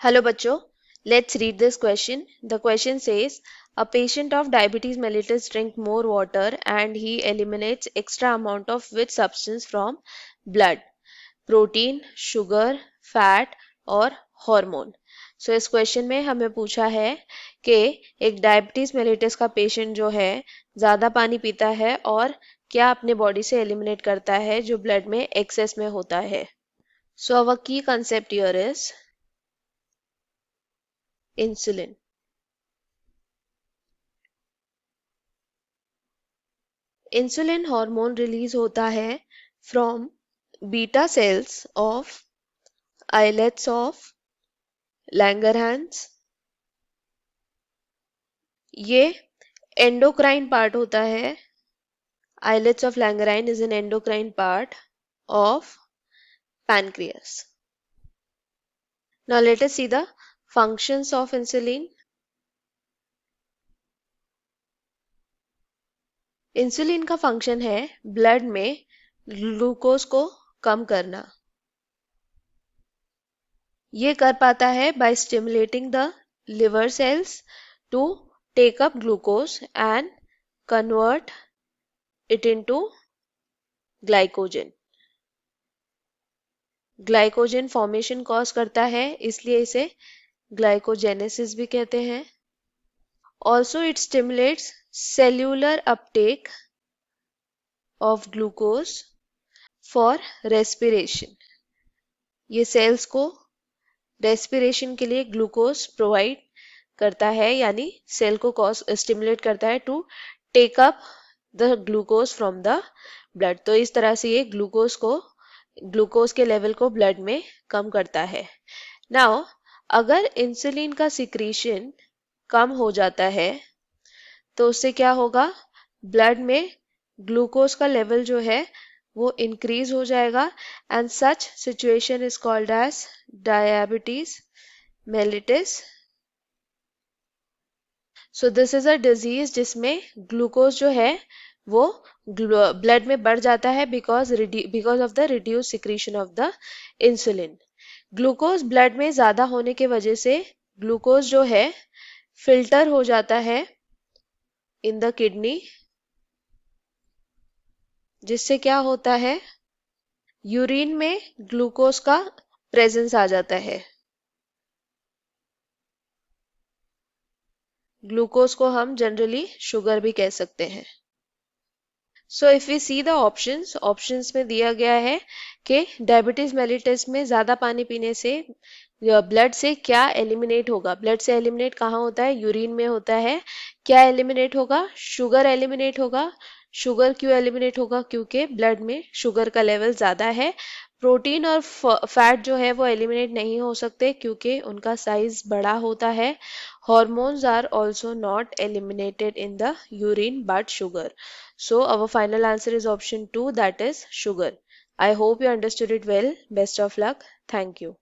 Hello bachcho, let's read this question. The question says, a patient of diabetes mellitus drink more water and he eliminates extra amount of which substance from blood? Protein, sugar, fat और hormone. सो इस question में हमें पूछा है कि एक diabetes mellitus का patient जो है ज़्यादा पानी पीता है और क्या अपने बॉडी से एलिमिनेट करता है जो ब्लड में एक्सेस में होता है। So our key concept here is insulin. Insulin hormone release होता है from beta cells of islets of Langerhans. ये एंडोक्राइन पार्ट होता है। Islets of Langerhans is an endocrine part of pancreas. Now let us see the functions of insulin. Insulin का function है blood में glucose को कम करना। ये कर पाता है by stimulating the liver cells to take up glucose and convert it into glycogen. Glycogen formation cause करता है, इसलिए इसे ग्लाइकोजेनेसिस भी कहते हैं। Also, it stimulates cellular uptake of glucose for respiration. ये सेल्स को रेस्पिरेशन के लिए ग्लूकोज प्रोवाइड करता है, यानी सेल को स्टिमुलेट करता है to take up the glucose from the blood. तो इस तरह से ये ग्लूकोज के लेवल को ब्लड में कम करता है। नाउ अगर इंसुलिन का सिक्रीशन कम हो जाता है तो उससे क्या होगा, ब्लड में ग्लूकोज का लेवल जो है वो इंक्रीज हो जाएगा and such situation is called as diabetes mellitus. So this is a disease जिसमें ग्लूकोज जो है वो ब्लड में बढ़ जाता है because of the reduce secretion of the insulin. Glucose blood में ज्यादा होने के वजह से ग्लूकोज जो है फिल्टर हो जाता है इन द किडनी, जिससे क्या होता है, यूरिन में ग्लूकोज का प्रेजेंस आ जाता है। ग्लूकोज को हम जनरली शुगर भी कह सकते हैं। So if we see the options में दिया गया है कि डायबिटीज मेलिटस में ज्यादा पानी पीने से ब्लड से क्या एलिमिनेट होगा। ब्लड से एलिमिनेट कहाँ होता है, यूरिन में होता है। क्या एलिमिनेट होगा, शुगर एलिमिनेट होगा। शुगर क्यों एलिमिनेट होगा, क्योंकि ब्लड में शुगर का लेवल ज्यादा है। प्रोटीन और फैट जो है वो एलिमिनेट नहीं हो सकते क्योंकि उनका साइज बड़ा होता है। Hormones are also not eliminated in the urine but sugar. So our final answer is option 2, that is sugar. I hope you understood it well. Best of luck. Thank you.